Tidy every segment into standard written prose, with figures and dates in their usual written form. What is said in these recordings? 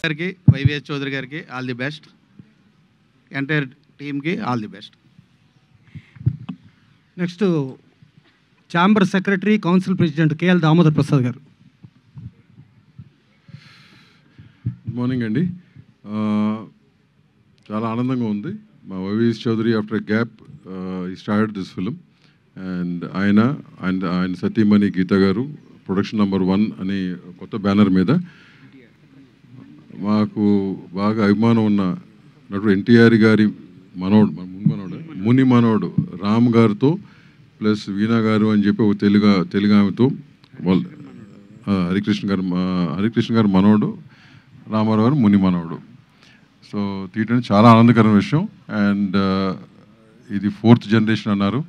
గారికి, వైవిఎస్ చౌదరి గారికి all the best. Entire టీమ్కి all the best. Next chamber secretary, council president KL Damodar Prasad garu. Good morning అండి. చాలా ఆనందంగా ఉంది. మా YVS Chowdary after a gap ఈ స్టార్టెడ్ దిస్ ఫిలిం అండ్ ఆయన సతీమణి గీత గారు ప్రొడక్షన్ నెంబర్ 1 అని కొత్త బ్యానర్ మీద మాకు బాగా అభిమానం ఉన్న నటుడు ఎన్టీఆర్ గారి ముని మనోడు రామ్ గారితో ప్లస్ వీణా గారు అని చెప్పి ఒక తెలుగు ఆమెతో హరికృష్ణ గారు మనోడు, రామారావు గారు ముని మనోడు. సో తీయటం చాలా ఆనందకరమైన విషయం. అండ్ ఇది 4th జనరేషన్ అన్నారు.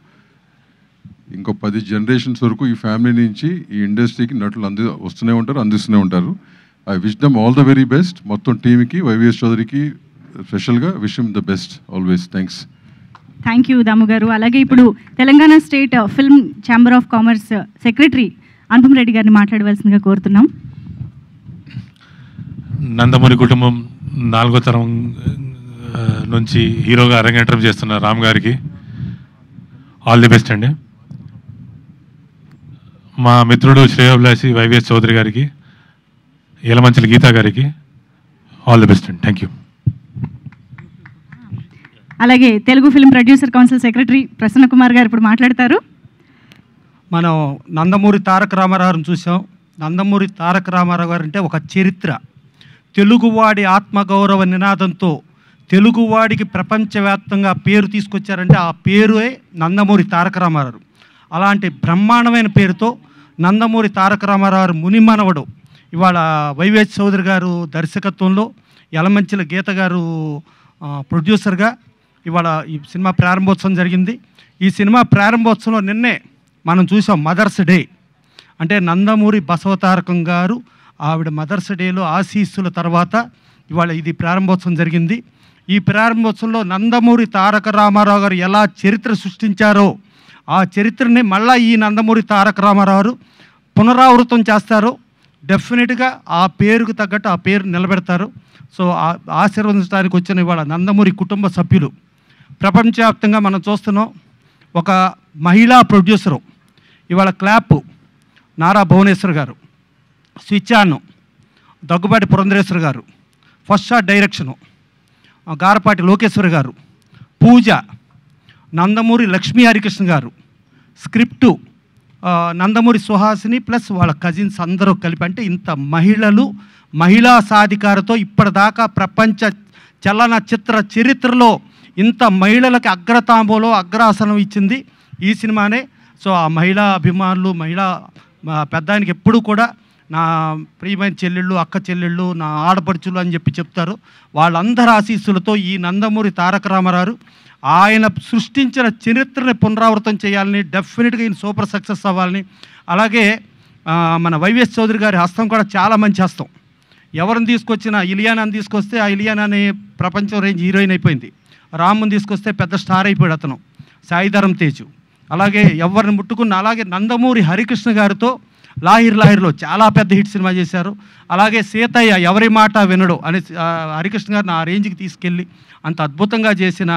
ఇంకో 10 జనరేషన్స్ వరకు ఈ ఫ్యామిలీ నుంచి ఈ ఇండస్ట్రీకి నటులు అందిస్తూనే ఉంటారు. I wish them all the very best. మొత్తం టీమ్కి, వైవిఎస్ చౌదరికి స్పెషల్గా wish him the best always. Thanks. Thank you Damu గారు. అలాగే ఇప్పుడు Telangana state film chamber of commerce secretary Anupam Reddy గారిని మాట్లాడవలసిందిగా కోరుతున్నాం. నందమూరి కుటుంబం 4వ తరం నుంచి హీరోగా అరంగేట్రం చేస్తున్న రామ్ గారికి ఆల్ ది బెస్ట్ అండి. మా మిత్రుడు శ్రేయోభిలాషి వైవిఎస్ చౌదరి గారికి, యలమంచిలి గీతా గారికి ఆల్ ది బెస్ట్ అండి. Thank you. అలాగే Telugu film producer council secretary Prasanna Kumar గారు ఇప్పుడు మాట్లాడతారు. మనం నందమూరి తారక రామారావుని చూసాం. నందమూరి తారక రామారావు గారు అంటే ఒక చరిత్ర. తెలుగువాడి ఆత్మగౌరవ నినాదంతో తెలుగువాడికి ప్రపంచవ్యాప్తంగా పేరు తీసుకొచ్చారంటే ఆ పేరే నందమూరి తారక రామారావు. అలాంటి బ్రహ్మాండమైన పేరుతో నందమూరి తారక రామారావు ముని మనవడు ఇవాళ వైవిఎస్ చౌదరి గారు దర్శకత్వంలో, యలమంచిల గీత గారు ప్రొడ్యూసర్గా ఇవాళ ఈ సినిమా ప్రారంభోత్సవం జరిగింది. ఈ సినిమా ప్రారంభోత్సవంలో నిన్నే మనం చూసాం మదర్స్ డే. అంటే నందమూరి బసవతారకం గారు ఆవిడ మదర్స్ డేలో ఆశీస్సుల తర్వాత ఇవాళ ఇది ప్రారంభోత్సవం జరిగింది. ఈ ప్రారంభోత్సవంలో నందమూరి తారక రామారావు గారు ఎలా చరిత్ర సృష్టించారో ఆ చరిత్రని మళ్ళీ ఈ నందమూరి తారక రామారావు పునరావృతం చేస్తారు. డెఫినెట్గా ఆ పేరుకు తగ్గట్టు ఆ పేరు నిలబెడతారు. సో ఆశీర్వదించడానికి వచ్చిన ఇవాళ నందమూరి కుటుంబ సభ్యులు ప్రపంచవ్యాప్తంగా మనం చూస్తున్నాం. ఒక మహిళా ప్రొడ్యూసరు ఇవాళ క్లాప్ నారా భువనేశ్వర్ గారు, స్విచ్ ఆన్ దగ్గుబాటి పురంధరేశ్వర్ గారు, first shot direction Garapati Lokeshwar గారు, పూజ నందమూరి లక్ష్మీ హరికృష్ణ గారు, స్క్రిప్టు నందమూరి సుహాసిని ప్లస్ వాళ్ళ కజిన్స్ అందరూ కలిపి, అంటే ఇంత మహిళా సాధికారతో ఇప్పటిదాకా ప్రపంచ చలనచిత్ర చరిత్రలో ఇంత మహిళలకి అగ్రాసనం ఇచ్చింది ఈ సినిమానే. సో ఆ మహిళా అభిమానులు, మహిళా పెద్ద ఆయనకి ఎప్పుడూ కూడా నా ప్రియమైన చెల్లెళ్ళు, అక్క చెల్లెళ్ళు, నా ఆడపడుచులు అని చెప్తారు. వాళ్ళందరి ఆశీస్సులతో ఈ నందమూరి తారక రామారావు ఆయన సృష్టించిన చరిత్రని పునరావృతం చేయాలని, డెఫినెట్గా ఈయన సూపర్ సక్సెస్ అవ్వాలని. అలాగే మన వైవిఎస్ చౌదరి గారి హస్తం కూడా చాలా మంచి హస్తం. ఎవరిని తీసుకొచ్చినా, ఇలియానాని తీసుకొస్తే ఆ ఇలియానాని ప్రపంచం రేంజ్ హీరోయిన్ అయిపోయింది. రాముని తీసుకొస్తే పెద్ద స్టార్ అయిపోయాడు అతను, సాయిధరం తేజు. అలాగే ఎవరిని ముట్టుకున్న, అలాగే నందమూరి హరికృష్ణ గారితో లాహిర్లో చాలా పెద్ద హిట్ సినిమా చేశారు. అలాగే సీతయ్య ఎవరి మాట వినడు అని హరికృష్ణ గారిని ఆ రేంజ్కి తీసుకెళ్ళి అంత అద్భుతంగా చేసిన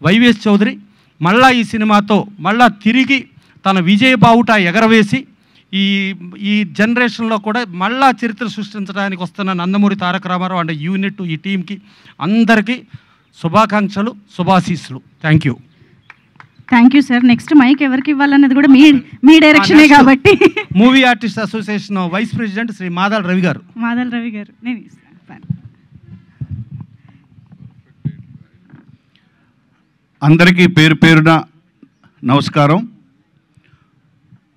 వైవిఎస్ చౌదరి మళ్ళా ఈ సినిమాతో మళ్ళా తిరిగి తన విజయ బావుట ఎగరవేసి ఈ జనరేషన్లో కూడా మళ్ళా చరిత్ర సృష్టించడానికి వస్తున్న నందమూరి తారక రామారావు అండ్ యూనిట్, ఈ టీంకి అందరికీ శుభాకాంక్షలు, శుభాశీస్సులు. Thank you. Thank you sir. Next mike ఎవరికి ఇవ్వాలన్నది కూడా మీ డైరెక్షనే కాబట్టి movie artist association vice president Shri Madala Ravi గారు. నేను ఇస్తాను. అందరికీ పేరు పేరున నమస్కారం.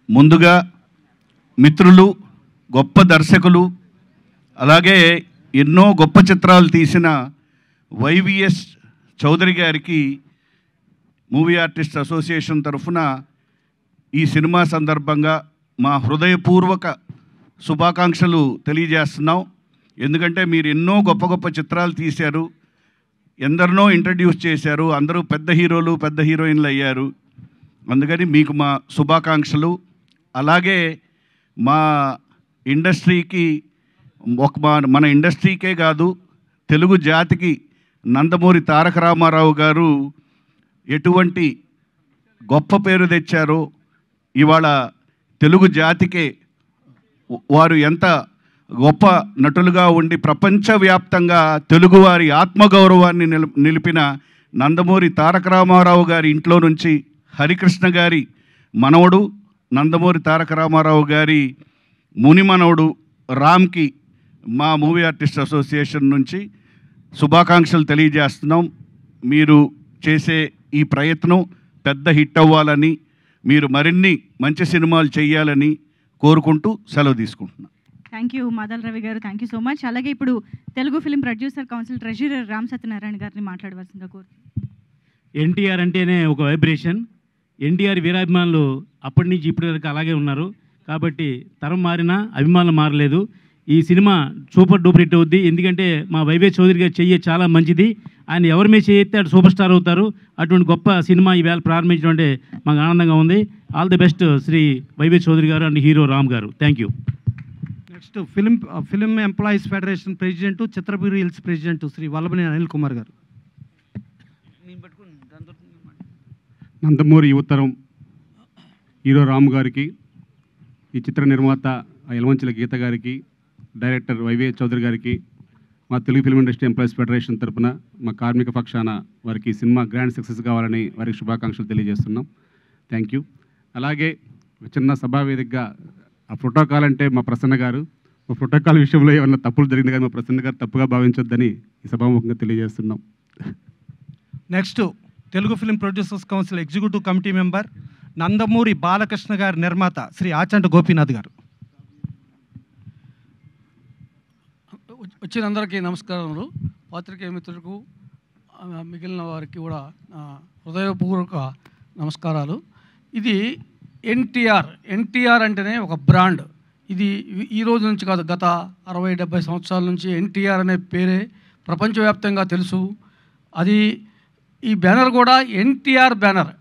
ముందుగా మిత్రులు, గొప్ప దర్శకులు, అలాగే ఎన్నో గొప్ప చిత్రాలు తీసిన వైవిఎస్ చౌదరి గారికి మూవీ ఆర్టిస్ట్ అసోసియేషన్ తరఫున ఈ సినిమా సందర్భంగా మా హృదయపూర్వక శుభాకాంక్షలు తెలియజేస్తున్నాం. ఎందుకంటే మీరు ఎన్నో గొప్ప గొప్ప చిత్రాలు తీశారు, ఎందరినో ఇంట్రడ్యూస్ చేశారు, అందరూ పెద్ద హీరోలు, పెద్ద హీరోయిన్లు అయ్యారు. అందుకని మీకు మా శుభాకాంక్షలు. అలాగే మా ఇండస్ట్రీకి మన ఇండస్ట్రీకే కాదు, తెలుగు జాతికి నందమూరి తారక రామారావు గారు ఎటువంటి గొప్ప పేరు తెచ్చారో, ఇవాళ తెలుగు జాతికే వారు ఎంత గొప్ప నటులుగా ఉండి ప్రపంచవ్యాప్తంగా తెలుగువారి ఆత్మగౌరవాన్ని నిలిపిన నందమూరి తారక రామారావు గారి ఇంట్లో నుంచి హరికృష్ణ గారి మనవడు, నందమూరి తారక రామారావు గారి ముని మనవడు రామ్కి మా మూవీ ఆర్టిస్ట్ అసోసియేషన్ నుంచి శుభాకాంక్షలు తెలియజేస్తున్నాం. మీరు చేసే ఈ ప్రయత్నం పెద్ద హిట్ అవ్వాలని, మీరు మరిన్ని మంచి సినిమాలు చేయాలని కోరుకుంటూ సెలవు తీసుకుంటున్నాం. థ్యాంక్ యూ మాదల్ రవి గారు, థ్యాంక్ యూ సో మచ్. అలాగే ఇప్పుడు Telugu film producer council treasurer Ram Satyanarayana గారిని మాట్లాడవలసిందిగా కోరుతున్నాను. ఎన్టీఆర్ అంటేనే ఒక వైబ్రేషన్. ఎన్టీఆర్ వీరాభిమానులు అప్పటి నుంచి ఇప్పటి వరకు అలాగే ఉన్నారు. కాబట్టి తరం మారినా అభిమానులు మారలేదు. ఈ సినిమా సూపర్ డూపర్ హిట్ అవుద్ది. ఎందుకంటే మా వైవే చౌదరి గారు చెయ్యి చాలా మంచిది. ఆయన ఎవరి మీద చేయెత్తే అటు సూపర్ స్టార్ అవుతారు. అటువంటి గొప్ప సినిమా ఈవేళ ప్రారంభించడం అంటే మాకు ఆనందంగా ఉంది. All the best Shri YV Chowdary గారు అండ్ హీరో రామ్ గారు. Thank you. Next film employees federation president, Chitrapuri hills president Shri Vallabhaneni Anil Kumar గారు. నందమూరి యువతరం హీరో రామ్ గారికి, ఈ చిత్ర నిర్మాత యలమంచిల గీత గారికి, డైరెక్టర్ వైవే చౌదరి గారికి, మా Telugu film industry employees federation తరఫున మా కార్మిక పక్షాన వారికి సినిమా గ్రాండ్ సక్సెస్ కావాలని వారికి శుభాకాంక్షలు తెలియజేస్తున్నాం. Thank you. అలాగే చిన్న సభా వేదికగా ఆ ప్రోటోకాల్ అంటే మా ప్రసన్న గారు, మా ప్రోటోకాల్ విషయంలో ఏమన్నా తప్పులు జరిగింది కానీ మా ప్రసన్న గారు తప్పుగా భావించొద్దని ఈ సభాముఖంగా తెలియజేస్తున్నాం. Next Telugu film producers council executive committee member Nandamuri Balakrishna గారి నిర్మాత శ్రీ ఆచంట గోపీనాథ్ గారు. వచ్చిన అందరికీ నమస్కారములు. పాత్రికేయ మిత్రులకు మిగిలిన వారికి కూడా హృదయపూర్వక నమస్కారాలు. ఇది ఎన్టీఆర్ అంటేనే ఒక బ్రాండ్. ఇది ఈ రోజు నుంచి కాదు, గత 60-70 సంవత్సరాల నుంచి ఎన్టీఆర్ అనే పేరే ప్రపంచవ్యాప్తంగా తెలుసు. అది ఈ బ్యానర్ కూడా ఎన్టీఆర్ బ్యానర్.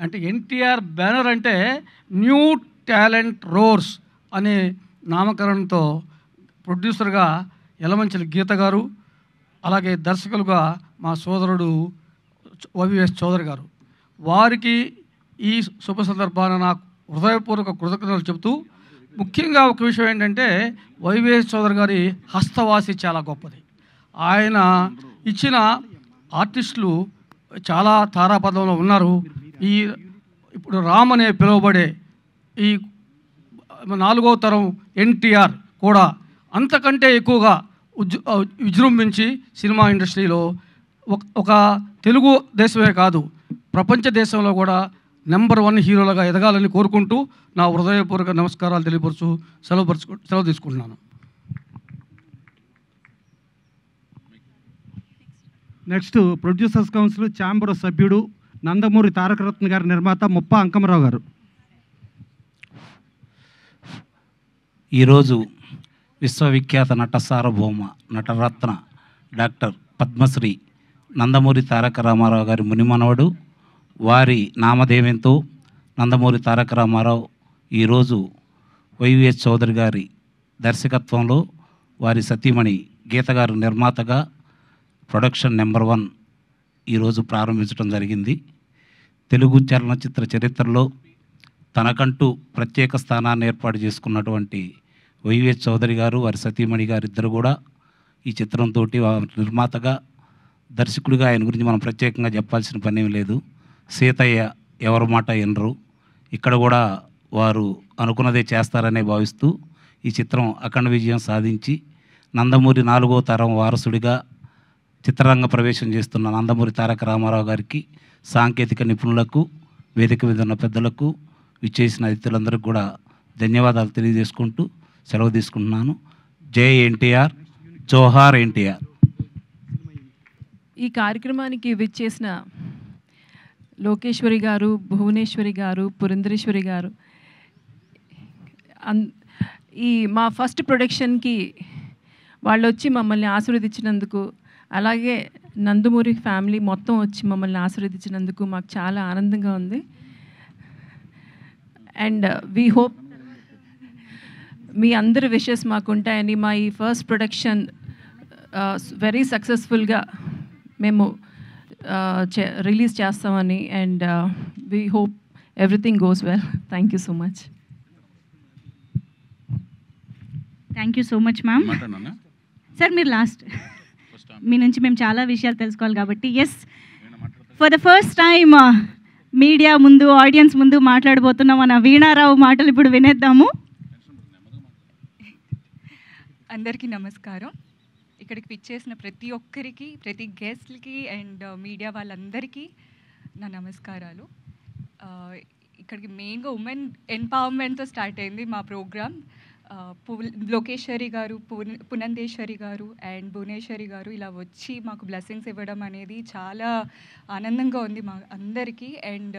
అంటే ఎన్టీఆర్ బ్యానర్ అంటే న్యూ టాలెంట్ రోర్స్ అనే నామకరణంతో ప్రొడ్యూసర్గా యలమంచిలి గీత గారు, అలాగే దర్శకులుగా మా సోదరుడు వైవిఎస్ చౌదరి గారు. వారికి ఈ శుభ సందర్భాన నాకు హృదయపూర్వక కృతజ్ఞతలు చెబుతూ, ముఖ్యంగా ఒక విషయం ఏంటంటే వైవిఎస్ చౌదరి గారి హస్తవాసి చాలా గొప్పది. ఆయన ఇచ్చిన ఆర్టిస్టులు చాలా తారాపదంలో ఉన్నారు. ఇప్పుడు రామ్ అనే పిలువబడే ఈ 4వ తరం ఎన్టీఆర్ కూడా అంతకంటే ఎక్కువగా విజృంభించి సినిమా ఇండస్ట్రీలో ఒక తెలుగు దేశమే కాదు, ప్రపంచ దేశంలో కూడా నెంబర్ 1 హీరోలుగా ఎదగాలని కోరుకుంటూ నా హృదయపూర్వక నమస్కారాలు తెలియపరుచు సెలవు తీసుకుంటున్నాను. నెక్స్ట్ ప్రొడ్యూసర్స్ కౌన్సిల్ ఛాంబర్ సభ్యుడు నందమూరి తారకరత్న గారి నిర్మాత ముప్ప అంకమరావు గారు. ఈరోజు విశ్వవిఖ్యాత నట సార్వభౌమ నటరత్న డాక్టర్ పద్మశ్రీ నందమూరి తారక రామారావు గారి మునిమనవడు, వారి నామధేయంతో నందమూరి తారక రామారావు ఈరోజు వైవిఎస్ చౌదరి గారి దర్శకత్వంలో వారి సతీమణి గీత గారు నిర్మాతగా ప్రొడక్షన్ నెంబర్ 1 ఈరోజు ప్రారంభించడం జరిగింది. తెలుగు చలనచిత్ర చరిత్రలో తనకంటూ ప్రత్యేక స్థానాన్ని ఏర్పాటు చేసుకున్నటువంటి వైవిఎస్ చౌదరి గారు, వారి సతీమణి గారు ఇద్దరు కూడా ఈ చిత్రంతో నిర్మాతగా, దర్శకుడిగా ఆయన గురించి మనం ప్రత్యేకంగా చెప్పాల్సిన పనేం లేదు. సీతయ్య ఎవరి మాట వినరు. ఇక్కడ కూడా వారు అనుకున్నదే చేస్తారనే భావిస్తూ ఈ చిత్రం అఖండ విజయం సాధించి నందమూరి 4వ తరం వారసుడిగా చిత్రరంగ ప్రవేశం చేస్తున్న నందమూరి తారక రామారావు గారికి, సాంకేతిక నిపుణులకు, వేదిక మీద ఉన్న పెద్దలకు, విచ్చేసిన అతిథులందరికీ కూడా ధన్యవాదాలు తెలియజేసుకుంటూ సెలవు తీసుకుంటున్నాను. జై ఎన్టీఆర్, జోహార్ ఎన్టీఆర్. ఈ కార్యక్రమానికి విచ్చేసిన లోకేశ్వరి గారు, భువనేశ్వరి గారు, పురంధరేశ్వరి గారు, ఈ మా ఫస్ట్ ప్రొడక్షన్కి వాళ్ళు వచ్చి మమ్మల్ని ఆశీర్వదించినందుకు, అలాగే నందమూరి ఫ్యామిలీ మొత్తం వచ్చి మమ్మల్ని ఆశీర్వదించినందుకు మాకు చాలా ఆనందంగా ఉంది. అండ్ వీ హోప్ మీ అందరి విషెస్ మాకు ఉంటాయని, మా ఈ ఫస్ట్ ప్రొడక్షన్ వెరీ సక్సెస్ఫుల్గా మేము రిలీజ్ చేస్తామని and we hope everything goes well. Thank you so much. Thank you so much ma'am. Sir మీరు లాస్ట్, మీ నుంచి మేము చాలా విషయాలు తెలుసుకోవాలి కాబట్టి. Yes, for the first time media ముందు, ఆడియన్స్ ముందు మాట్లాడబోతున్నాం. మన వీణారావు మాటలు ఇప్పుడు వినేద్దాము. అందరికీ నమస్కారం. ఇక్కడికి పిచ్చేసిన ప్రతి ఒక్కరికి, ప్రతి గెస్ట్లకి అండ్ మీడియా వాళ్ళందరికీ నా నమస్కారాలు. ఇక్కడికి మెయిన్గా ఉమెన్ ఎంపవర్మెంట్తో స్టార్ట్ అయింది మా ప్రోగ్రామ్. లోకేశ్వరి గారు, పునందేశ్వరి గారు అండ్ భువనేశ్వరి గారు ఇలా వచ్చి మాకు బ్లెస్సింగ్స్ ఇవ్వడం అనేది చాలా ఆనందంగా ఉంది మా అందరికీ. And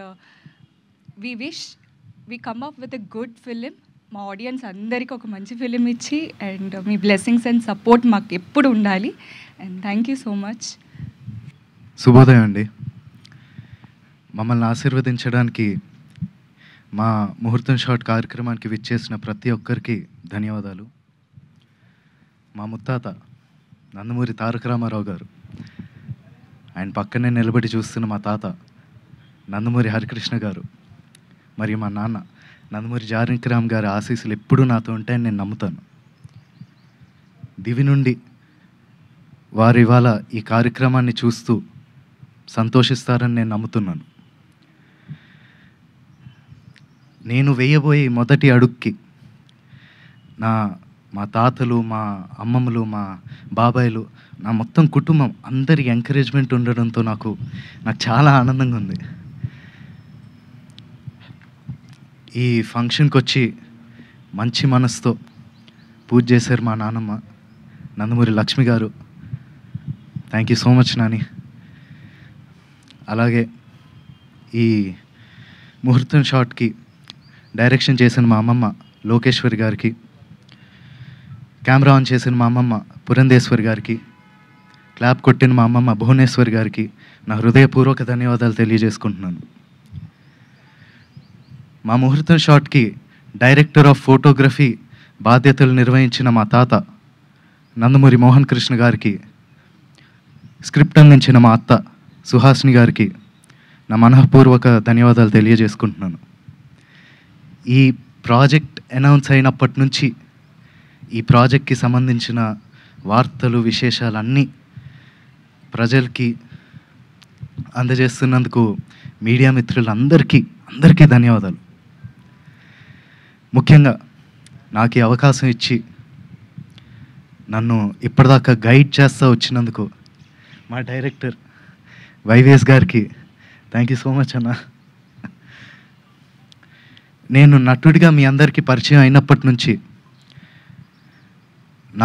we come up with a good film. మా ఆడియన్స్ అందరికీ ఒక మంచి ఫిలిం ఇచ్చి and me blessings and support మాకు ఎప్పుడు ఉండాలి. And thank you so much. శుభోదయం అండి. మమ్మల్ని ఆశీర్వదించడానికి మా ముహూర్తం షాట్ కార్యక్రమానికి విచ్చేసిన ప్రతి ఒక్కరికి ధన్యవాదాలు. మా ముత్తాత నందమూరి తారక రామారావు గారు, ఆయన పక్కనే నిలబడి చూస్తున్న మా తాత నందమూరి హరికృష్ణ గారు, మరియు మా నాన్న నందమూరి జానకిరామ్ గారి ఆశీస్సులు ఎప్పుడూ నాతో ఉంటాయని నేను నమ్ముతాను. దివి నుండి వారు ఇవాళ ఈ కార్యక్రమాన్ని చూస్తూ సంతోషిస్తారని నేను నమ్ముతున్నాను. నేను వేయబోయే మొదటి అడుగుకి మా తాతలు, మా అమ్మమ్మలు, మా బాబాయిలు, నా మొత్తం కుటుంబం అందరి ఎంకరేజ్మెంట్ ఉండడంతో నాకు చాలా ఆనందంగా ఉంది. ఈ ఫంక్షన్కి వచ్చి మంచి మనసుతో పూజ చేశారు మా నాన్నమ్మ నందమూరి లక్ష్మి గారు. Thank you so much Nani. అలాగే ఈ ముహూర్తం షాట్కి డైరెక్షన్ చేసిన మా అమ్మమ్మ లోకేశ్వరి గారికి, కెమెరా ఆన్ చేసిన మా అమ్మమ్మ పురంధేశ్వరి గారికి, క్లాప్ కొట్టిన మా అమ్మమ్మ భువనేశ్వరి గారికి నా హృదయపూర్వక ధన్యవాదాలు తెలియజేసుకుంటున్నాను. మా ముహూర్తం షాట్కి డైరెక్టర్ ఆఫ్ ఫోటోగ్రఫీ బాధ్యతలు నిర్వహించిన మా తాత నందమూరి మోహన్ కృష్ణ గారికి, స్క్రిప్ట్ అందించిన మా అత్త సుహాసిని గారికి నా మనఃపూర్వక ధన్యవాదాలు తెలియజేసుకుంటున్నాను. ఈ ప్రాజెక్ట్ అనౌన్స్ అయినప్పటి నుంచి ఈ ప్రాజెక్ట్కి సంబంధించిన వార్తలు, విశేషాలు అన్నీ ప్రజలకి అందజేస్తున్నందుకు మీడియా మిత్రులందరికీ ధన్యవాదాలు. ముఖ్యంగా నాకు ఈ అవకాశం ఇచ్చి నన్ను ఇప్పటిదాకా గైడ్ చేస్తూ వచ్చినందుకు మా డైరెక్టర్ వైవిఎస్ గారికి థ్యాంక్ యూ సో మచ్ అన్న. నేను నటుడిగా మీ అందరికీ పరిచయం అయినప్పటి నుంచి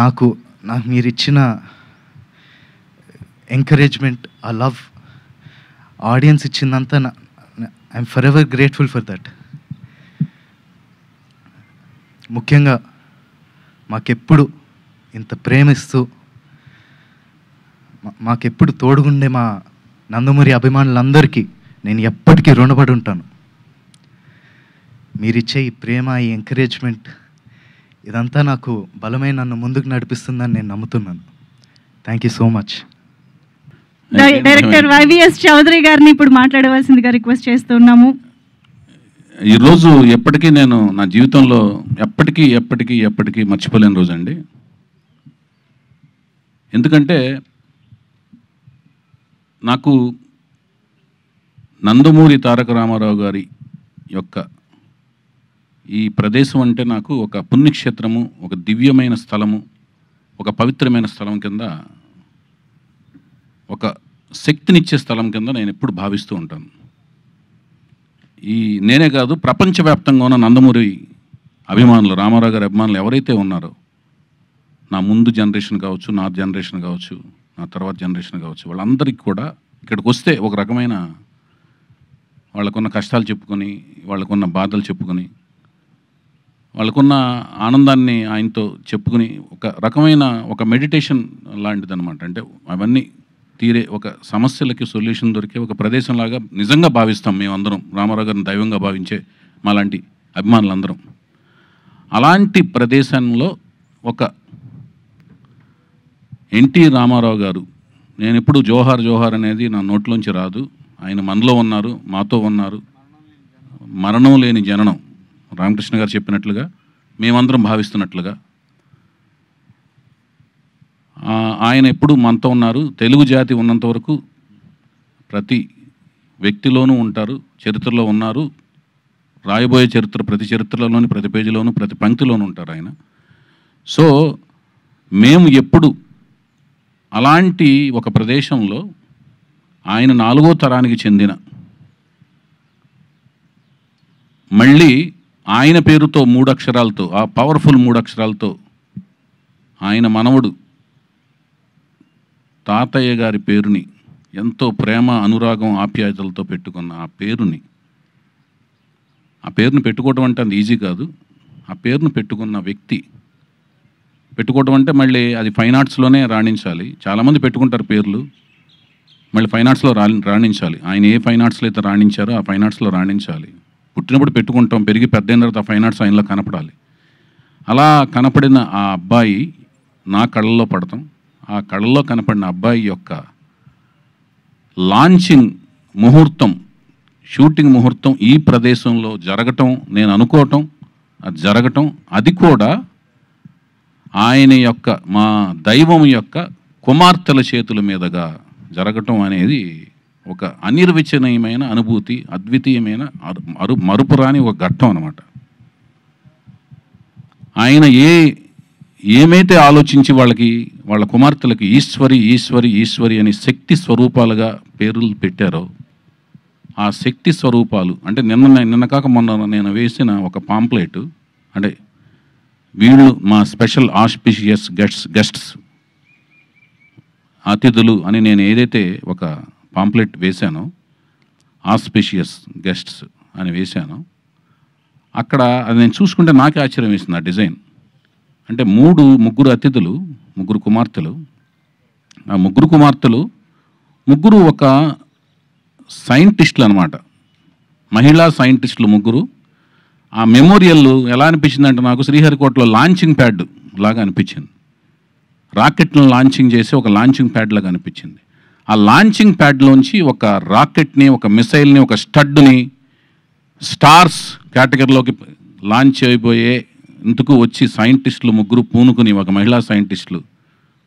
నాకు మీరు ఇచ్చిన ఎంకరేజ్మెంట్, ఆ లవ్, ఆడియన్స్ ఇచ్చిందంతా I'm for ever grateful for that. ముఖ్యంగా మాకెప్పుడు ఇంత ప్రేమిస్తూ మాకెప్పుడు తోడుగుండే మా నందమూరి అభిమానులందరికీ నేను ఎప్పటికీ రుణపడి ఉంటాను. మీరిచ్చే ఈ ప్రేమ, ఈ ఎంకరేజ్మెంట్ ఇదంతా నాకు బలమైన నన్ను ముందుకు నడిపిస్తుందని నేను నమ్ముతున్నాను. Thank you so much. Director YVS Chowdary గారిని ఇప్పుడు మాట్లాడవలసిందిగా రిక్వెస్ట్ చేస్తున్నాము. ఈరోజు ఎప్పటికీ నేను నా జీవితంలో ఎప్పటికీ మర్చిపోలేని రోజు అండి. ఎందుకంటే నాకు నందమూరి తారక రామారావు గారి యొక్క ఈ ప్రదేశం అంటే నాకు ఒక పుణ్యక్షేత్రము, ఒక దివ్యమైన స్థలము, ఒక పవిత్రమైన స్థలం కింద, ఒక శక్తినిచ్చే స్థలం కింద నేను ఎప్పుడు భావిస్తూ ఉంటాను. నేనే కాదు, ప్రపంచవ్యాప్తంగా ఉన్న నందమూరి అభిమానులు, రామారావు గారి అభిమానులు ఎవరైతే ఉన్నారో, నా ముందు జనరేషన్ కావచ్చు, నా జనరేషన్ కావచ్చు, నా తర్వాత జనరేషన్ కావచ్చు, వాళ్ళందరికీ కూడా ఇక్కడికి వస్తే ఒక రకమైన వాళ్ళకున్న కష్టాలు చెప్పుకొని, వాళ్ళకున్న బాధలు చెప్పుకొని, వాళ్ళకున్న ఆనందాన్ని ఆయనతో చెప్పుకుని ఒక రకమైన ఒక మెడిటేషన్ లాంటిదన్నమాట. అంటే అవన్నీ తీరే ఒక సమస్యలకి సొల్యూషన్ దొరికే ఒక ప్రదేశంలాగా నిజంగా భావిస్తాం మేమందరం, రామారావు గారిని దైవంగా భావించే మాలాంటి అభిమానులందరం. అలాంటి ప్రదేశంలో ఒక ఎన్టీ రామారావు గారు, నేను ఎప్పుడు జోహార్ జోహార్ అనేది నా నోట్లోంచి రాదు. ఆయన మనలో ఉన్నారు, మాతో ఉన్నారు. మరణం లేని జననం, రామకృష్ణ గారు చెప్పినట్లుగా, మేమందరం భావిస్తున్నట్లుగా ఆయన ఎప్పుడు మనతో ఉన్నారు. తెలుగు జాతి ఉన్నంత వరకు ప్రతి వ్యక్తిలోనూ ఉంటారు, చరిత్రలో ఉన్నారు. రాయబోయే చరిత్ర ప్రతి చరిత్రలోని ప్రతి పేజీలోనూ ప్రతి పంక్తిలోనూ ఉంటారు ఆయన. సో మేము ఎప్పుడు అలాంటి ఒక ప్రదేశంలో ఆయన 4వ తరానికి చెందిన, మళ్ళీ ఆయన పేరుతో 3 అక్షరాలతో, ఆ పవర్ఫుల్ 3 అక్షరాలతో ఆయన మనవడు తాతయ్య గారి పేరుని ఎంతో ప్రేమ అనురాగం ఆప్యాయతలతో పెట్టుకున్న ఆ పేరుని పెట్టుకోవడం అంటే అది ఈజీ కాదు. ఆ పేరును పెట్టుకున్న వ్యక్తి, పెట్టుకోవడం అంటే మళ్ళీ అది ఫైన్ ఆర్ట్స్లోనే రాణించాలి. చాలామంది పెట్టుకుంటారు పేర్లు, మళ్ళీ ఫైన్ ఆర్ట్స్లో రాణించాలి. ఆయన ఏ ఫైన్ ఆర్ట్స్లో అయితే రాణించారో ఆ ఫైన్ ఆర్ట్స్లో రాణించాలి. పుట్టినప్పుడు పెట్టుకుంటాం, పెరిగి పెద్దయిన తర్వాత ఆ ఫైన్ ఆర్ట్స్ ఆయనలో కనపడాలి. అలా కనపడిన ఆ అబ్బాయి నా కళ్ళల్లో పడతాం. ఆ కళ్ళల్లో కనపడిన అబ్బాయి యొక్క లాంచింగ్ ముహూర్తం, షూటింగ్ ముహూర్తం ఈ ప్రదేశంలో జరగటం, నేను అనుకోవటం, అది జరగటం, అది కూడా ఆయన యొక్క, మా దైవం యొక్క కుమార్తెల చేతుల మీదుగా జరగటం అనేది ఒక అనిర్వచనీయమైన అనుభూతి, అద్వితీయమైన మరుపురాని ఒక ఘట్టం అన్నమాట. ఆయన ఏమైతే ఆలోచించి వాళ్ళ కుమార్తెలకి ఈశ్వరి ఈశ్వరి ఈశ్వరి అని శక్తి స్వరూపాలుగా పేర్లు పెట్టారో, ఆ శక్తి స్వరూపాలు అంటే నిన్న కాక మొన్న నేను వేసిన ఒక పాంప్లెట్, అంటే వీళ్ళు మా స్పెషల్ ఆస్పిషియస్ గెస్ట్స్, అతిథులు అని నేను ఏదైతే ఒక పాంప్లెట్ వేశానో, ఆస్పిషియస్ గెస్ట్స్ అని వేశానో, అక్కడ అది నేను చూసుకుంటే నాకే ఆశ్చర్యం వేసింది ఆ డిజైన్. అంటే ముగ్గురు అతిథులు, 3 కుమార్తెలు. ఆ 3 కుమార్తెలు ముగ్గురు ఒక సైంటిస్టులు అనమాట, మహిళా సైంటిస్టులు 3. ఆ మెమోరియల్ ఎలా అనిపించిందంటే నాకు శ్రీహరికోటలో లాంచింగ్ ప్యాడ్ లాగా అనిపించింది. రాకెట్లను లాంచింగ్ చేసి ఒక లాంచింగ్ ప్యాడ్ లాగా అనిపించింది. ఆ లాంచింగ్ ప్యాడ్లోంచి ఒక రాకెట్ని, ఒక మిసైల్ని, ఒక స్టడ్ని స్టార్స్ కేటగిరీలోకి లాంచ్ అయిపోయే ఇందుకు వచ్చి సైంటిస్టులు 3 పూనుకుని, ఒక మహిళా సైంటిస్టులు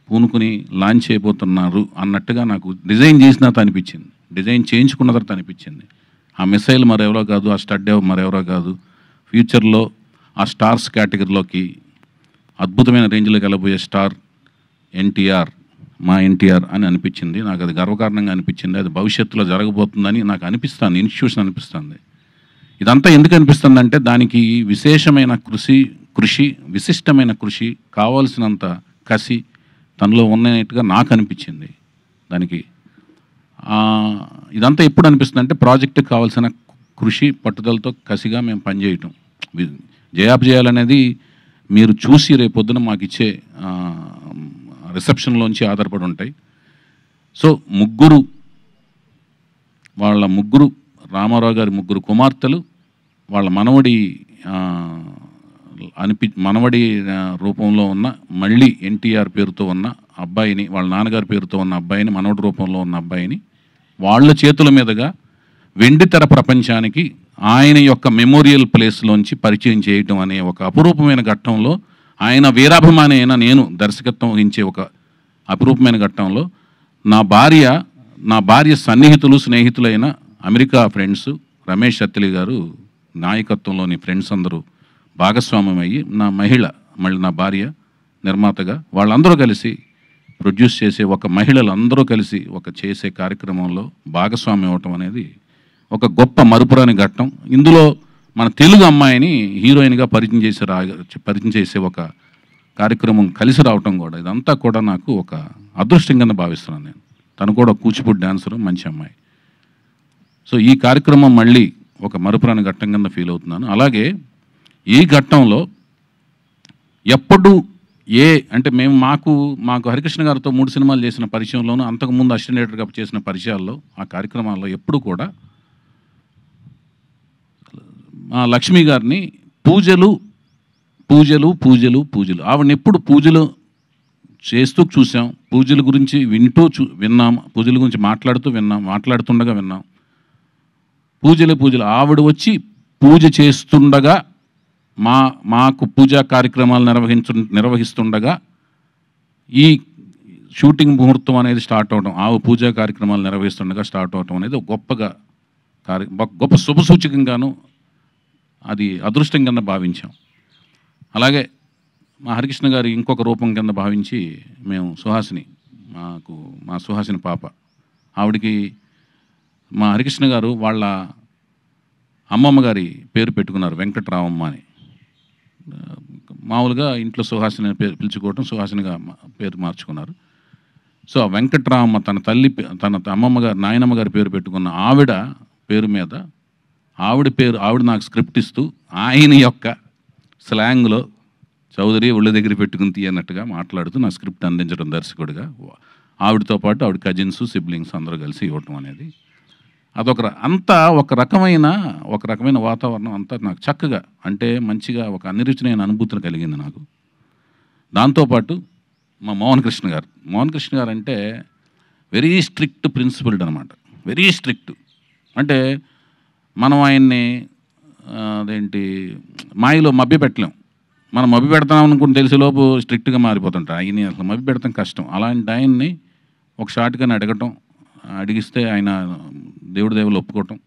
పూనుకుని లాంచ్ అయిపోతున్నారు అన్నట్టుగా నాకు డిజైన్ చేసిన తర్వాత అనిపించింది, డిజైన్ చేయించుకున్న తర్వాత అనిపించింది. ఆ మిసైల్ మరెవరో కాదు, ఆ స్టడ్ మరెవరో కాదు, ఫ్యూచర్లో ఆ స్టార్స్ కేటగిరీలోకి అద్భుతమైన రేంజ్లోకి వెళ్ళబోయే స్టార్ ఎన్టీఆర్, మా ఎన్టీఆర్ అని అనిపించింది. నాకు అది గర్వకారణంగా అనిపించింది. అది భవిష్యత్తులో జరగబోతుందని నాకు అనిపిస్తుంది, ఇన్స్టిట్యూషన్ అనిపిస్తుంది. ఇదంతా ఎందుకు అనిపిస్తుందంటే దానికి విశేషమైన కృషి, విశిష్టమైన కృషి, కావాల్సినంత కసి తనలో ఉన్నట్టుగా నాకు అనిపించింది. దానికి ఇదంతా ఎప్పుడు అనిపిస్తుంది అంటే ప్రాజెక్టుకి కావాల్సిన కృషి, పట్టుదలతో కసిగా మేము పనిచేయటం, జయాపజయాలనేది మీరు చూసి రేపొద్దున మాకు ఇచ్చే రిసెప్షన్లోంచి ఆధారపడి ఉంటాయి. సో రామారావు గారి 3 కుమార్తెలు, వాళ్ళ మనవడి రూపంలో ఉన్న, మళ్ళీ ఎన్టీఆర్ పేరుతో ఉన్న అబ్బాయిని, వాళ్ళ నాన్నగారి పేరుతో ఉన్న అబ్బాయిని, మనవడి రూపంలో ఉన్న అబ్బాయిని వాళ్ళ చేతుల మీదుగా వెండితెర ప్రపంచానికి ఆయన యొక్క మెమోరియల్ ప్లేస్లోంచి పరిచయం చేయటం అనే ఒక అపురూపమైన ఘట్టంలో, ఆయన వీరాభిమాని అయిన నేను దర్శకత్వం వహించే ఒక అపురూపమైన ఘట్టంలో నా భార్య సన్నిహితులు, స్నేహితులైన అమెరికా ఫ్రెండ్స్, రమేష్ అత్తిలి గారు నాయకత్వంలోని ఫ్రెండ్స్ అందరూ భాగస్వామ్యం అయ్యి, మళ్ళీ నా భార్య నిర్మాతగా వాళ్ళందరూ కలిసి ప్రొడ్యూస్ చేసే, ఒక మహిళలందరూ కలిసి చేసే కార్యక్రమంలో భాగస్వామ్యం అవ్వటం అనేది ఒక గొప్ప మరుపురాని ఘట్టం. ఇందులో మన తెలుగు అమ్మాయిని హీరోయిన్గా పరిచయం చేసే ఒక కార్యక్రమం కలిసి రావటం కూడా, ఇదంతా కూడా నాకు ఒక అదృష్టం కింద భావిస్తున్నాను నేను. తను కూడా కూచిపూడి డాన్సరు, మంచి అమ్మాయి. సో ఈ కార్యక్రమం మళ్ళీ ఒక మరుపురాని ఘట్టం కింద ఫీల్ అవుతున్నాను. అలాగే ఈ ఘట్టంలో ఎప్పుడు అంటే మాకు హరికృష్ణ గారితో 3 సినిమాలు చేసిన పరిచయంలోనూ, అంతకుముందు అసిస్టెంట్ డైరెక్టర్గా చేసిన పరిచయాల్లో, ఆ కార్యక్రమాల్లో ఎప్పుడు కూడా లక్ష్మి గారిని పూజలు పూజలు పూజలు పూజలు, ఆవిడని ఎప్పుడు పూజలు చేస్తూ చూసాం, పూజల గురించి వింటూ విన్నాం, పూజల గురించి మాట్లాడుతూ విన్నాం, మాట్లాడుతుండగా విన్నాం. పూజలు ఆవిడ వచ్చి పూజ చేస్తుండగా మాకు పూజా కార్యక్రమాలు నిర్వహిస్తుండగా ఈ షూటింగ్ ముహూర్తం అనేది స్టార్ట్ అవడం, పూజా కార్యక్రమాలు నిర్వహిస్తుండగా స్టార్ట్ అవడం అనేది గొప్ప శుభసూచకంగాను అది అదృష్టం కింద భావించాం. అలాగే మా హరికృష్ణ గారి ఇంకొక రూపం కింద భావించి మేము సుహాసిని, మా సుహాసిని పాప, ఆవిడికి మా హరికృష్ణ గారు వాళ్ళ అమ్మమ్మ గారి పేరు పెట్టుకున్నారు, వెంకటరామమ్మ అని. మామూలుగా ఇంట్లో సుహాసిని పేరు పిలుచుకోవటం, సుహాసినిగా పేరు మార్చుకున్నారు. సో ఆ వెంకటరామమ్మ తన అమ్మమ్మ గారు నాయనమ్మ గారి పేరు పెట్టుకున్న ఆవిడ పేరు మీద ఆవిడ నాకు స్క్రిప్ట్ ఇస్తూ ఆయన యొక్క స్లాంగ్లో చౌదరి ఒళ్ళ దగ్గర పెట్టుకుని అన్నట్టుగా మాట్లాడుతూ నా స్క్రిప్ట్ అందించడం దర్శకుడిగా, ఆవిడతో పాటు ఆవిడ కజిన్స్ సిబ్లింగ్స్ అందరూ కలిసి ఇవ్వటం అనేది అంతా ఒక రకమైన వాతావరణం అంతా నాకు చక్కగా, అంటే మంచిగా ఒక అనిరుచినైన అనుభూతిని కలిగింది నాకు. దాంతోపాటు మా మోహన్ కృష్ణ గారు అంటే వెరీ స్ట్రిక్ట్ ప్రిన్సిపల్డ్ అనమాట, వెరీ స్ట్రిక్ట్. అంటే మనం ఆయన్ని మాయలో మభ్య పెట్టలేం, మనం మభ్య పెడతాం అనుకుంటే తెలిసేలోపు స్ట్రిక్ట్గా మారిపోతుంటారు. ఆయన్ని అసలు మభ్య పెడతాం కష్టం. అలాంటి ఆయన్ని ఒక షాట్గానే అడిగిస్తే ఆయన దేవుడి దేవుళ్ళు ఒప్పుకోవటం,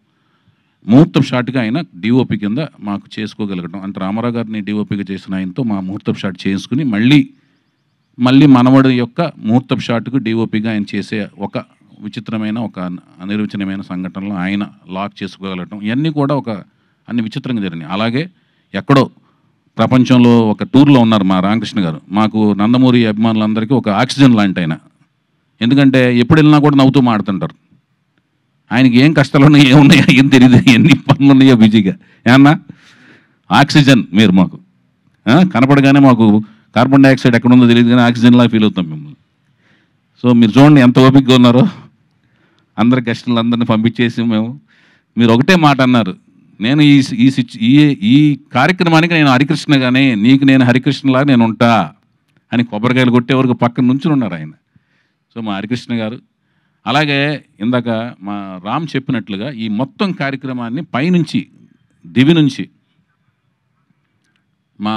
ముహూర్తం షాట్గా ఆయన డిఓపి కింద మాకు చేసుకోగలగటం. అంటే రామారావు గారిని డిఓపిగా చేసిన ఆయనతో మా ముహూర్తం షాట్ చేసుకుని మళ్ళీ మనవడి యొక్క ముహూర్తం షాట్కు డిఓపిగా ఆయన చేసే ఒక విచిత్రమైన ఒక అనిర్వచనమైన సంఘటనలో ఆయన లాక్ చేసుకోగలగటం, ఇవన్నీ కూడా అన్ని విచిత్రంగా జరిగినాయి. అలాగే ఎక్కడో ప్రపంచంలో ఒక టూర్లో ఉన్నారు మా రామకృష్ణ గారు. మాకు నందమూరి అభిమానులందరికీ ఒక ఆక్సిజన్ లాంటి ఆయన. ఎందుకంటే ఎప్పుడు వెళ్ళినా కూడా నవ్వుతూ మాడుతుంటారు. ఆయనకి ఏం కష్టాలు ఉన్నాయో ఏమున్నాయో ఏం తెలియదు, ఎన్ని పనులు ఉన్నాయో బిజీగా. ఏమన్నా ఆక్సిజన్ మీరు మాకు కనపడగానే మాకు కార్బన్ డైఆక్సైడ్ ఎక్కడ ఉందో తెలియదు కానీ ఆక్సిజన్లా ఫీల్ అవుతాం మిమ్మల్ని. సో మీరు చూడండి ఎంత ఓపికగా ఉన్నారో. అందరి గెస్టులు అందరినీ పంపించేసి మీరు ఒకటే మాట అన్నారు, నేను ఈ కార్యక్రమానికి నేను హరికృష్ణగానే, నీకు నేను హరికృష్ణలాగా నేను ఉంటా అని కొబ్బరికాయలు కొట్టే వరకు పక్కన నుంచి ఉన్నారు ఆయన. సో మా హరికృష్ణ గారు, అలాగే ఇందాక మా రామ్ చెప్పినట్లుగా ఈ మొత్తం కార్యక్రమాన్ని పైనుంచి దివి నుంచి మా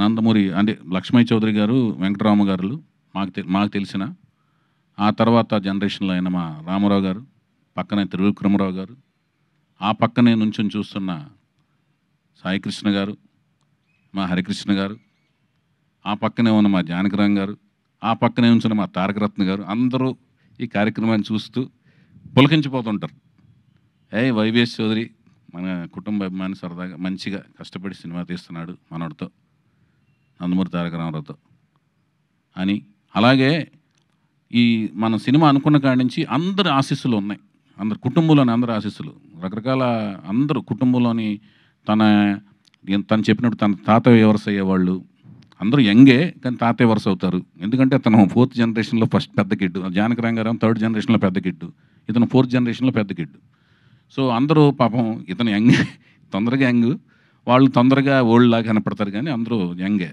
నందమూరి అంటే లక్ష్మయ్య చౌదరి గారు, వెంకటరామ గారు మాకు తెలిసిన, ఆ తర్వాత జనరేషన్లో అయిన మా రామారావు గారు, పక్కనే త్రివిక్రమరావు గారు, ఆ పక్కనే నుంచొని చూస్తున్న సాయికృష్ణ గారు, మా హరికృష్ణ గారు, ఆ పక్కనే ఉన్న మా జానకిరామ్ గారు, ఆ పక్కనే ఉంచిన మా తారకరత్న గారు, అందరూ ఈ కార్యక్రమాన్ని చూస్తూ పులకించిపోతుంటారు. వైవిఎస్ చౌదరి మన కుటుంబ అభిమాని, సరదాగా మంచిగా కష్టపడి సినిమా తీస్తున్నాడు మనోడితో, నందమూరి తారక రామారావుతో అని. అలాగే ఈ మన సినిమా అనుకున్న కాడి నుంచి అందరి ఆశీస్సులు ఉన్నాయి, అందరు కుటుంబంలోని అందరి ఆశీస్సులు, రకరకాల అందరూ కుటుంబంలోని తను చెప్పినట్టు తన తాతయ్య వరుస అయ్యేవాళ్ళు అందరూ యంగే, కానీ తాతయ్య వరుస అవుతారు. ఎందుకంటే తను 4th జనరేషన్లో ఫస్ట్ పెద్ద కిడ్డు, జానకిరామ్ గారు 3rd జనరేషన్లో పెద్ద కిడ్డు, ఇతను 4th జనరేషన్లో పెద్ద కిడ్డు. సో అందరూ పాపం ఇతను యంగ్, తొందరగా యంగ్, వాళ్ళు తొందరగా ఓల్డ్ లాగా కనపడతారు, కానీ అందరూ యంగే.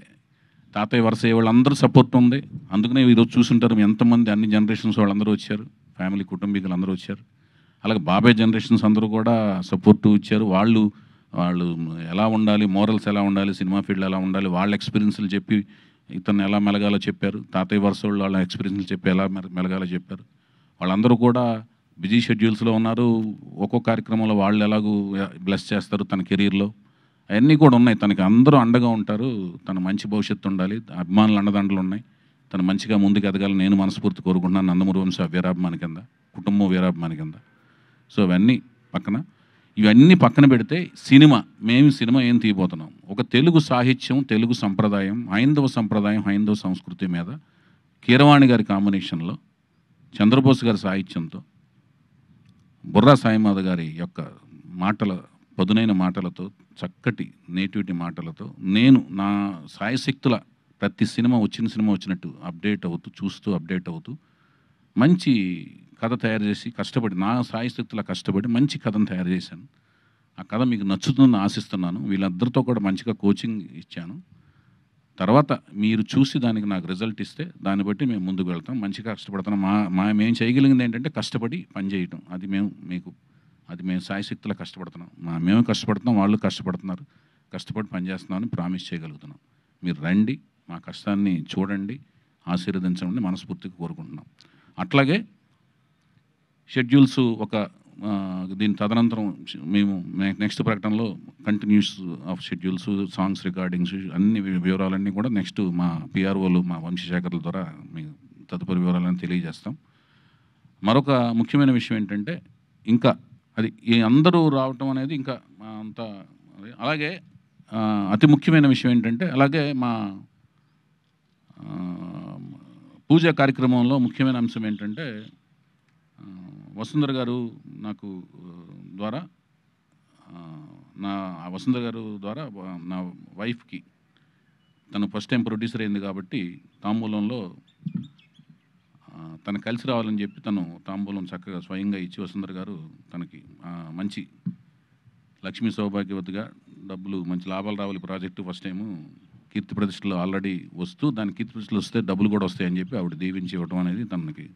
తాతయ్య వరుస అయ్యేవాళ్ళు అందరూ సపోర్ట్ ఉంది. అందుకనే ఈరోజు చూసుంటారు ఎంతమంది అన్ని జనరేషన్స్ వాళ్ళందరూ వచ్చారు, ఫ్యామిలీ కుటుంబీకులు అందరూ వచ్చారు. అలాగే బాబాయ్ జనరేషన్స్ అందరూ కూడా సపోర్టు ఇచ్చారు. వాళ్ళు ఎలా ఉండాలి, మోరల్స్ ఎలా ఉండాలి, సినిమా ఫీల్డ్ ఎలా ఉండాలి, వాళ్ళ ఎక్స్పీరియన్స్లు చెప్పి ఇతను ఎలా మెలగాలో చెప్పారు. తాతయ్య వరుస వాళ్ళు వాళ్ళ ఎక్స్పీరియన్స్లు చెప్పి ఎలా మెలగాలో చెప్పారు. వాళ్ళందరూ కూడా బిజీ షెడ్యూల్స్లో ఉన్నారు. ఒక్కో కార్యక్రమంలో వాళ్ళు ఎలాగూ బ్లెస్ చేస్తారు తన కెరీర్లో, అవన్నీ కూడా ఉన్నాయి. తనకి అందరూ అండగా ఉంటారు. తన మంచి భవిష్యత్తు ఉండాలి, అభిమానులు అండదండలు ఉన్నాయి, తను మంచిగా ముందుకు ఎదగాలని నేను మనస్ఫూర్తి కోరుకుంటున్నాను. నందమూరి వంశ వీరాభిమాని కింద, కుటుంబం వీరాభిమాని కింద. సో ఇవన్నీ పక్కన పెడితే మేము సినిమా ఏం తీయబోతున్నాం, ఒక తెలుగు సాహిత్యం, తెలుగు సంప్రదాయం, హైందవ సంప్రదాయం, హైందవ సంస్కృతి మీద కీరవాణి గారి కాంబినేషన్లో, చంద్రబోస్ గారి సాహిత్యంతో, బుర్రా సాయిమాధ గారి యొక్క పదునైన మాటలతో, చక్కటి నేటివిటీ మాటలతో నేను నా సాయశక్తుల ప్రతి సినిమా వచ్చినట్టు అప్డేట్ అవుతూ మంచి కథ తయారు చేసి కష్టపడి, నా సాయశక్తుల కష్టపడి మంచి కథను తయారు చేశాను. ఆ కథ మీకు నచ్చుతుందని ఆశిస్తున్నాను. వీళ్ళందరితో కూడా మంచిగా కోచింగ్ ఇచ్చాను. తర్వాత మీరు చూసి దానికి నాకు రిజల్ట్ ఇస్తే దాన్ని బట్టి మేము ముందుకు వెళ్తాం. మంచిగా కష్టపడతాం. మేము చేయగలిగింది ఏంటంటే కష్టపడి పని చేయటం. అది మేము సాయశక్తిలో కష్టపడుతున్నాం. మేము కష్టపడుతున్నాం, వాళ్ళు కష్టపడుతున్నారు. కష్టపడి పని చేస్తున్నామని ప్రామిస్ చేయగలుగుతున్నాం. మీరు రండి, మా కష్టాన్ని చూడండి, ఆశీర్వదించమని మనస్ఫూర్తిగా కోరుకుంటున్నాం. అట్లాగే షెడ్యూల్స్ దీని తదనంతరం మేము నెక్స్ట్ ప్రకటనలో continuous of schedules, songs recordings అన్ని వివరాలన్నీ కూడా నెక్స్ట్ మా పిఆర్ఓలు, మా వంశశేఖర్ల ద్వారా మీకు తదుపరి వివరాలన్నీ తెలియజేస్తాం. మరొక ముఖ్యమైన విషయం ఏంటంటే ఇంకా అది అందరూ రావటం అనేది ఇంకా అంత అలాగే అతి ముఖ్యమైన విషయం ఏంటంటే అలాగే మా పూజా కార్యక్రమంలో ముఖ్యమైన అంశం ఏంటంటే వసుంధర గారు నాకు ద్వారా వసుంధర గారు ద్వారా నా వైఫ్కి తను ఫస్ట్ టైం ప్రొడ్యూసర్ అయింది కాబట్టి తాంబూలంలో తను కలిసి రావాలని చెప్పి తను తాంబూలం చక్కగా స్వయంగా ఇచ్చి వసుంధర గారు తనకి మంచి లక్ష్మీ సౌభాగ్యవతిగా డబ్బులు మంచి లాభాలు రావాలి ప్రాజెక్టు ఫస్ట్ టైము కీర్తి ప్రతిష్టలు ఆల్రెడీ వస్తూ దాని కీర్తి ప్రతిష్టలు వస్తే డబ్బులు కూడా వస్తాయని చెప్పి ఆవిడ దీవించి ఇవ్వడం అనేది తనకి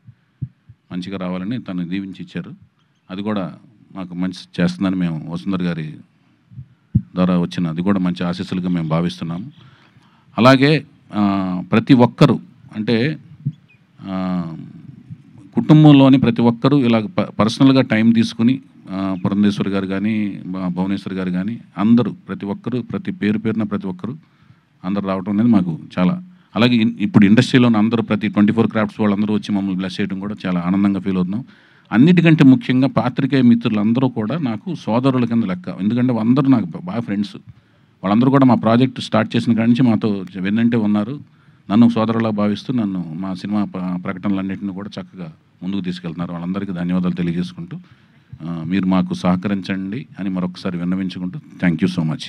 మంచిగా రావాలని తను దీవించి ఇచ్చారు. అది కూడా మాకు మంచి చేస్తుందని మేము వసుంధర గారి ద్వారా వచ్చిన అది కూడా మంచి ఆశీస్సులుగా మేము భావిస్తున్నాము. అలాగే ప్రతి ఒక్కరూ అంటే కుటుంబంలోని ప్రతి ఒక్కరూ ఇలా పర్సనల్గా టైం తీసుకుని పురంధేశ్వరి గారు కానీ భువనేశ్వరి గారు కానీ అందరూ ప్రతి ఒక్కరూ పేరున ప్రతి ఒక్కరూ అందరు రావడం అనేది మాకు చాలా అలాగే ఇప్పుడు ఇండస్ట్రీలోని అందరూ ప్రతి 24 క్రాఫ్ట్స్ వాళ్ళందరూ వచ్చి మమ్మల్ని బ్లెస్ చేయడం కూడా చాలా ఆనందంగా ఫీల్ అవుతున్నాం. అన్నిటికంటే ముఖ్యంగా పాత్రికేయ మిత్రులందరూ కూడా నాకు సోదరుల కింద లెక్క. ఎందుకంటే అందరూ నాకు బాగా ఫ్రెండ్స్. వాళ్ళందరూ కూడా మా ప్రాజెక్ట్ స్టార్ట్ చేసిన కాడి నుంచి మాతో వెన్నంటే ఉన్నారు. నన్ను సోదరులా భావిస్తూ నన్ను మా సినిమా ప్రకటనలన్నింటినీ కూడా చక్కగా ముందుకు తీసుకెళ్తున్నారు. వాళ్ళందరికీ ధన్యవాదాలు తెలియజేసుకుంటూ మీరు మాకు సహకరించండి అని మరొకసారి విన్నవించుకుంటూ థ్యాంక్ యూ సో మచ్.